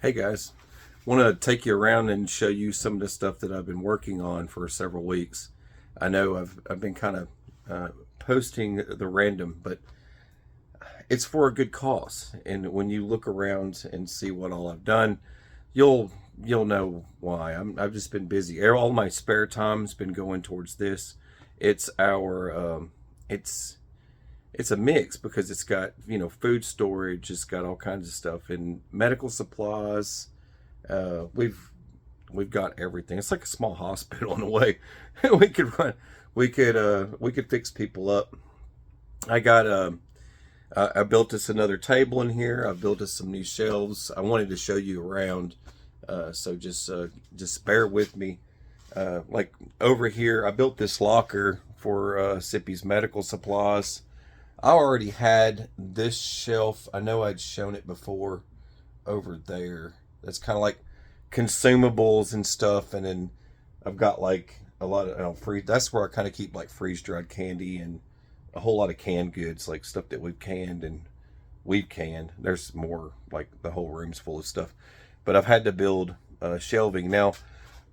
Hey guys, want to take you around and show you some of the stuff that I've been working on for several weeks. I know I've been kind of posting the random, but it's for a good cause. And when you look around and see what all I've done, you'll know why. I've just been busy. All my spare time's been going towards this. It's our it's a mix because it's got food storage, it's got all kinds of stuff and medical supplies. We've got everything. It's like a small hospital in a way. we could run we could fix people up. I got I built us another table in here. I built us some new shelves. I wanted to show you around, so just bear with me. Like over here, I built this locker for Sippy's medical supplies. I already had this shelf. I know I'd shown it before over there. That's kind of like consumables and stuff. And then I've got like a lot of free. That's where I kind of keep like freeze dried candy and a whole lot of canned goods, like stuff that we've canned and we've canned. There's more, like the whole room's full of stuff. But I've had to build shelving. Now,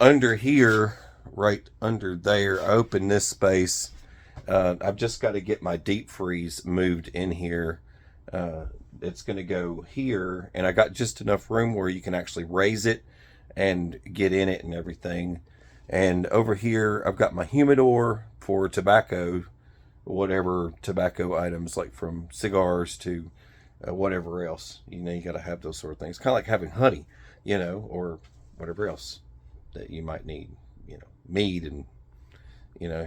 under here, right under there, I opened this space. I've just got to get my deep freeze moved in here. It's going to go here, and I got just enough room where you can actually raise it and get in it and everything. And over here, I've got my humidor for tobacco, whatever tobacco items, like from cigars to whatever else. You got to have those sort of things. Kind of like having honey, or whatever else that you might need, mead, and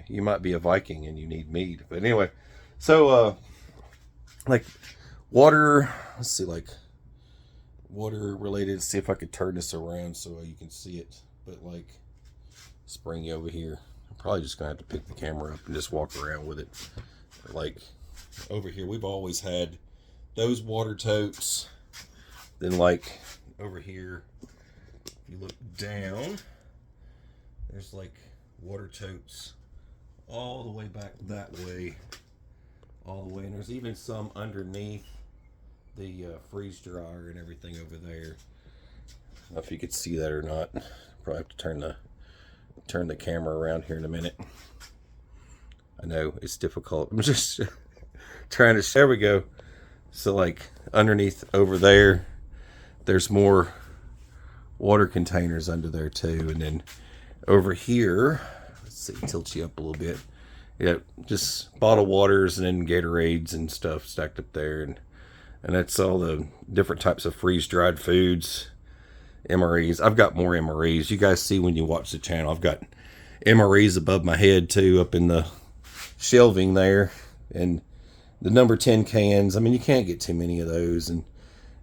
you might be a Viking and you need mead. But anyway, so like water, let's see, like water related. Let's see if I could turn this around so you can see it. But like, bring you over here. I'm probably just gonna have to pick the camera up and just walk around with it. Like over here, we've always had those water totes. Then like over here, if you look down, there's like water totes all the way back that way, all the way, and there's even some underneath the freeze dryer and everything over there. I don't know if you could see that or not. Probably have to turn the camera around here in a minute. I know it's difficult. I'm just trying to. There we go. So like underneath over there, there's more water containers under there too, and then over here, let's see, tilt you up a little bit. Yeah, just bottled waters and then Gatorades and stuff stacked up there, and that's all the different types of freeze dried foods. MREs. I've got more MREs. You guys see when you watch the channel, I've got MREs above my head too, up in the shelving there, and the number 10 cans. I mean, you can't get too many of those, and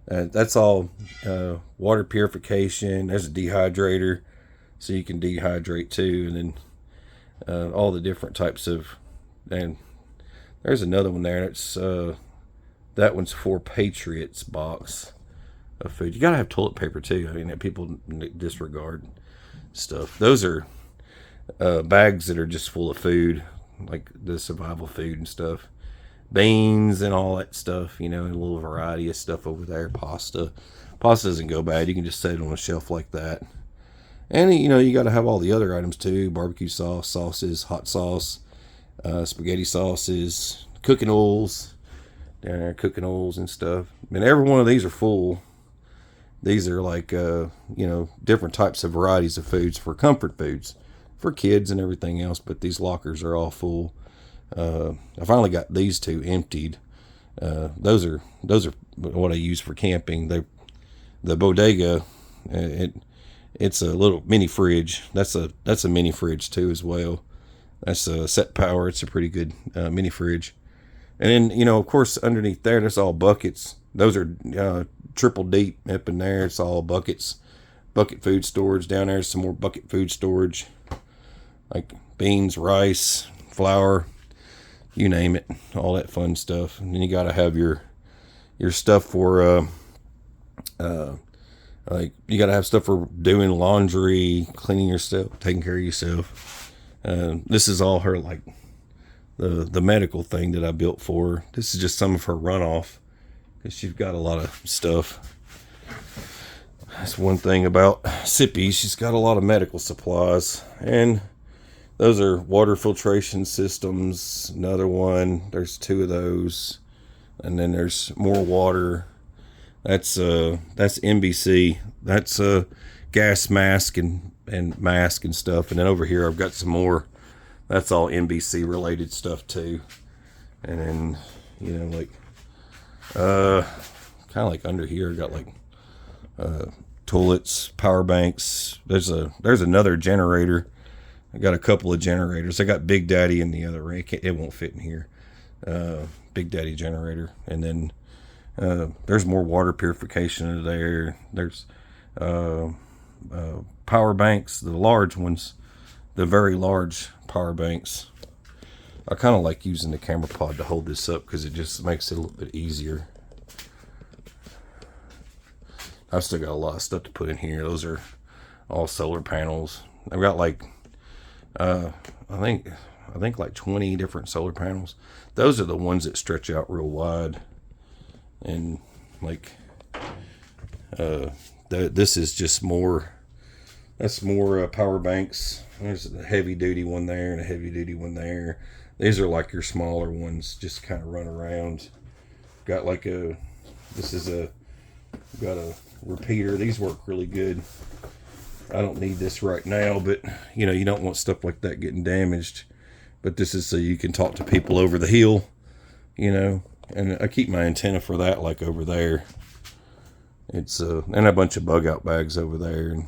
that's all water purification. There's a dehydrator, so you can dehydrate too, and then all the different types of, and there's another one there. It's that one's for Patriots box of food. You gotta have toilet paper too. I mean, people disregard stuff. Those are bags that are just full of food, like the survival food and stuff, beans and all that stuff. And a little variety of stuff over there. Pasta doesn't go bad. You can just set it on a shelf like that. And you got to have all the other items too: barbecue sauce, sauces, hot sauce, spaghetti sauces, cooking oils down there, cooking oils and stuff. And every one of these are full. These are like different types of varieties of foods for comfort foods for kids and everything else. But these lockers are all full. I finally got these two emptied. Those are what I use for camping. The bodega, it's a little mini fridge. That's a mini fridge too as well. That's a set power. It's a pretty good mini fridge. And then of course underneath there's all buckets. Those are triple deep up in there. It's all buckets, bucket food storage. Down there's some more bucket food storage, like beans, rice, flour, you name it, all that fun stuff. And then you got to have your stuff for like you got to have stuff for doing laundry, cleaning yourself, taking care of yourself. This is all her, like the medical thing that I built for her. This is just some of her runoff because she's got a lot of stuff. That's one thing about Sippy. She's got a lot of medical supplies, and those are water filtration systems. Another one. There's 2 of those, and then there's more water. That's NBC. That's gas mask and mask and stuff. And then over here I've got some more. That's all NBC related stuff too. And then, you know, like kind of like under here I got like toilets, power banks. There's another generator. I got a couple of generators. I got Big Daddy in the other ring. It won't fit in here. Big Daddy generator. And then there's more water purification in there. There's power banks, the large ones, the very large power banks. I kind of like using the camera pod to hold this up because it just makes it a little bit easier. I've still got a lot of stuff to put in here. Those are all solar panels. I've got like I think like 20 different solar panels. Those are the ones that stretch out real wide. And like this is just more, that's more power banks. There's a heavy duty one there and a heavy duty one there. These are like your smaller ones, just kind of run around. Got like got a repeater. These work really good. I don't need this right now, but you know, you don't want stuff like that getting damaged. But this is so you can talk to people over the hill, you know. And I keep my antenna for that like over there. It's and a bunch of bug out bags over there.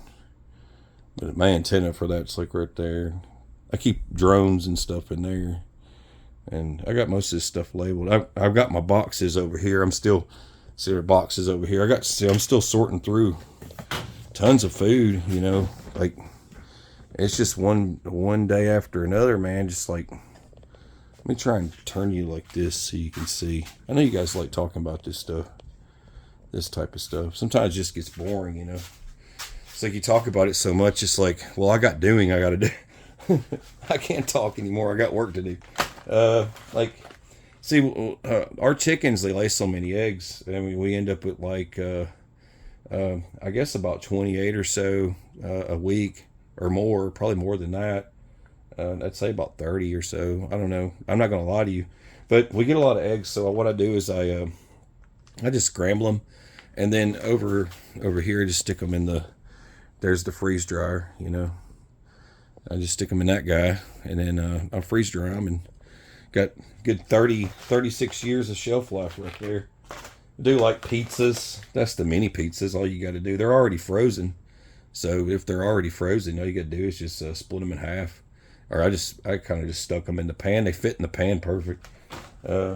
But my antenna for that's like right there. I keep drones and stuff in there. And I got most of this stuff labeled. I've got my boxes over here. I'm still, see our boxes over here. I'm still sorting through tons of food, you know. Like, it's just one day after another, man. Just like, let me try and turn you like this so you can see. I know you guys like talking about this stuff, this type of stuff. Sometimes it just gets boring, you know. It's like you talk about it so much, it's like, well, I got to do. I can't talk anymore. I got work to do. Like, see, our chickens, they lay so many eggs. I mean, we end up with like, I guess about 28 or so a week or more, probably more than that. I'd say about 30 or so. I don't know. I'm not going to lie to you. But we get a lot of eggs, so what I do is I just scramble them. And then over here, just stick them in there's the freeze dryer, you know. I just stick them in that guy. And then I freeze dry them. And got good 36 years of shelf life right there. Do like pizzas. That's the mini pizzas. All you got to do. They're already frozen. So if they're already frozen, all you got to do is just split them in half. Or I kind of just stuck them in the pan. They fit in the pan perfect.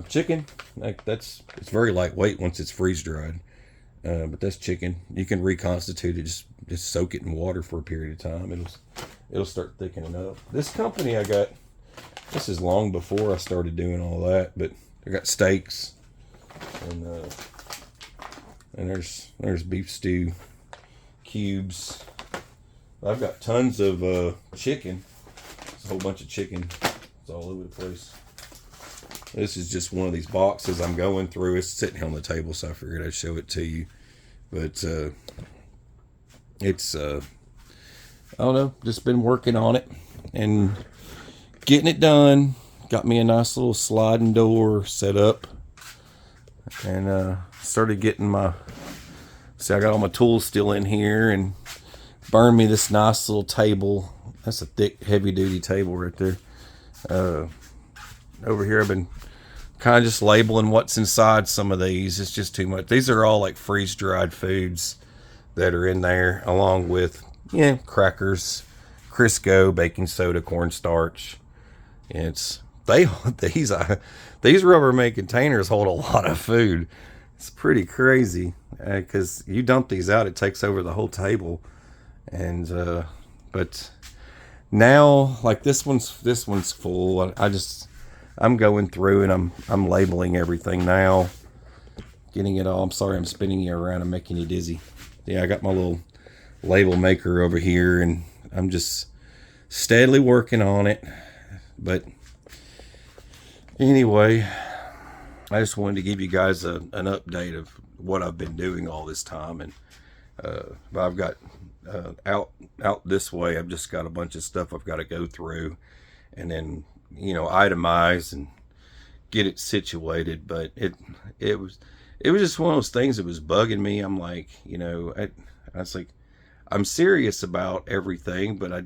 Chicken, it's very lightweight once it's freeze dried. But that's chicken. You can reconstitute it. Just soak it in water for a period of time. It'll start thickening up. This company I got, this is long before I started doing all that. But I got steaks, and there's beef stew cubes. I've got tons of chicken. A whole bunch of chicken. It's all over the place. This is just one of these boxes I'm going through. It's sitting here on the table, so I figured I'd show it to you. But it's I don't know, just been working on it and getting it done. Got me a nice little sliding door set up, and started getting my, see, I got all my tools still in here, and burned me this nice little table. That's a thick, heavy-duty table right there. Over here, I've been kind of just labeling what's inside some of these. It's just too much. These are all like freeze-dried foods that are in there, along with, you know, crackers, Crisco, baking soda, cornstarch. These Rubbermaid containers hold a lot of food. It's pretty crazy because you dump these out, it takes over the whole table. And but now, like this one's full. I'm going through and I'm labeling everything now, getting it all. I'm sorry, I'm spinning you around and making you dizzy. Yeah, I got my little label maker over here, and I'm just steadily working on it. But anyway, I just wanted to give you guys an update of what I've been doing all this time. And But I've got out this way, I've just got a bunch of stuff I've got to go through, and then, you know, itemize and get it situated. But it was just one of those things that was bugging me. I'm like, you know, I was like, I'm serious about everything, but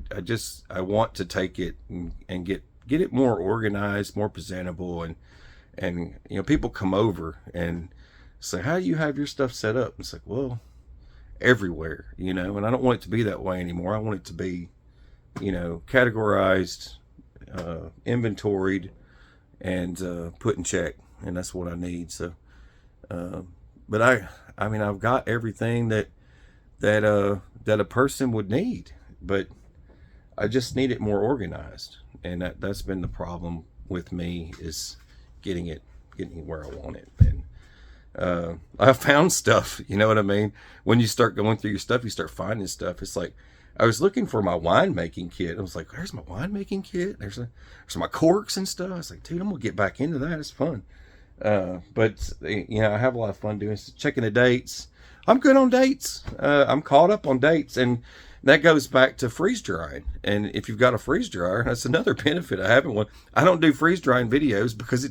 I want to take it and get it more organized, more presentable, and you know, people come over and say, how do you have your stuff set up? It's like, well, everywhere, you know, and I don't want it to be that way anymore. I want it to be, you know, categorized, inventoried, and put in check, and that's what I need. So, but I mean, I've got everything that a person would need, but I just need it more organized, and that's been the problem with me, is getting it where I want it. And I found stuff, you know what I mean? When you start going through your stuff, you start finding stuff. It's like, I was looking for my winemaking kit. I was like, there's my winemaking kit. There's my corks and stuff. I was like, dude, I'm gonna get back into that. It's fun. But you know, I have a lot of fun doing it. Checking the dates. I'm good on dates. I'm caught up on dates, and that goes back to freeze drying. And if you've got a freeze dryer, that's another benefit of having one. I don't do freeze drying videos because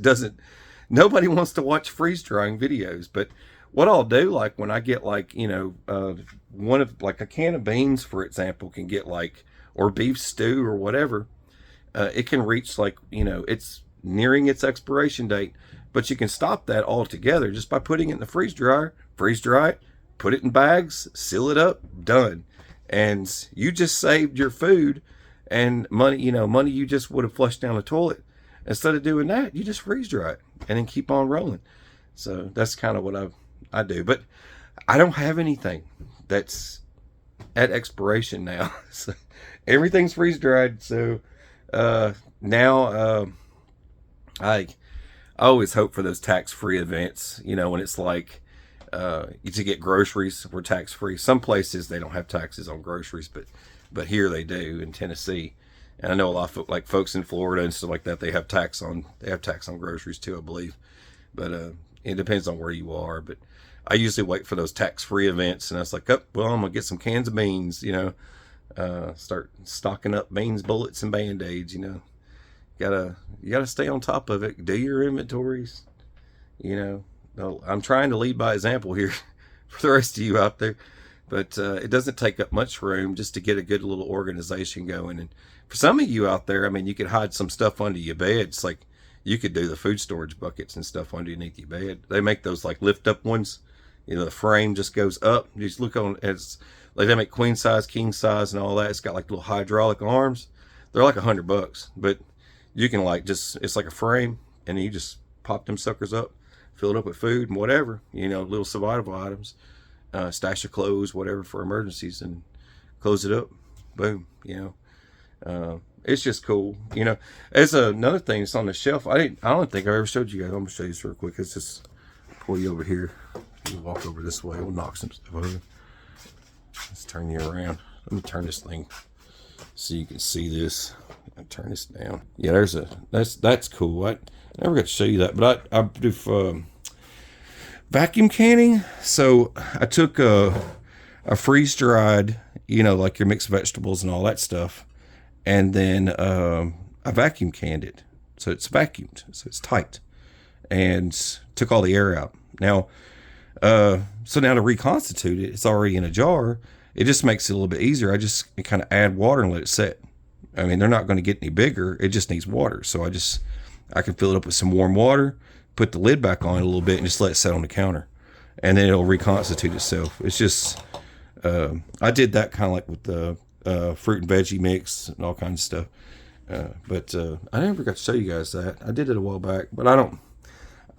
nobody wants to watch freeze drying videos. But what I'll do, like when I get, like, you know, one of, like, a can of beans, for example, can get, like, or beef stew or whatever, it can reach, like, you know, it's nearing its expiration date, but you can stop that altogether just by putting it in the freeze dryer, freeze dry it, put it in bags, seal it up, done. And you just saved your food and money, you know, money you just would have flushed down the toilet. Instead of doing that, you just freeze dry it and then keep on rolling. So that's kind of what I do. But I don't have anything that's at expiration now. So everything's freeze dried. So now I always hope for those tax-free events, you know, when it's like to get groceries for tax-free. Some places they don't have taxes on groceries, but here they do in Tennessee. And I know a lot of like folks in Florida and stuff like that, they have tax on groceries too, I believe. But it depends on where you are. But I usually wait for those tax-free events, and I was like, oh, well, I'm gonna get some cans of beans, you know, start stocking up beans, bullets, and Band-Aids. You know, you gotta stay on top of it. Do your inventories. You know, I'm trying to lead by example here for the rest of you out there. But it doesn't take up much room just to get a good little organization going. And for some of you out there, I mean, you could hide some stuff under your bed. It's like you could do the food storage buckets and stuff underneath your bed. They make those like lift up ones. You know, the frame just goes up. You just look on, it's like they make queen size, king size, and all that. It's got like little hydraulic arms. They're like $100, but you can like it's like a frame, and you just pop them suckers up, fill it up with food and whatever, you know, little survival items. Stash your clothes, whatever, for emergencies, and close it up. Boom. You know, it's just cool. You know, as another thing that's on the shelf, I don't think I ever showed you guys. I'm gonna show you this real quick. It's just pull you over here. You walk over this way. We'll knock some stuff over. Let's turn you around. Let me turn this thing so you can see this. I'll turn this down. Yeah, that's cool. I never got to show you that, but I do vacuum canning. So I took a freeze dried, you know, like your mixed vegetables and all that stuff, and then I vacuum canned it, so it's vacuumed, so it's tight, and took all the air out. Now so now to reconstitute it, it's already in a jar. It just makes it a little bit easier. I just kind of add water and let it set. I mean, they're not going to get any bigger. It just needs water. So I can fill it up with some warm water, put the lid back on it a little bit, and just let it set on the counter, and then it'll reconstitute itself. It's just I did that kind of like with the fruit and veggie mix and all kinds of stuff. But I never got to show you guys that. I did it a while back, but I don't.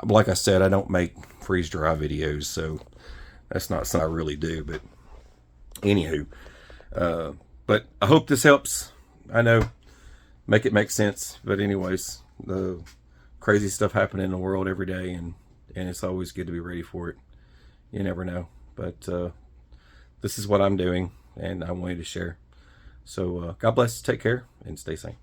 Like I said, I don't make freeze dry videos, so that's not something I really do. But anywho, but I hope this helps. I know, make it make sense. But anyways, the crazy stuff happening in the world every day, and it's always good to be ready for it. You never know. But this is what I'm doing, and I wanted to share. So God bless, take care, and stay safe.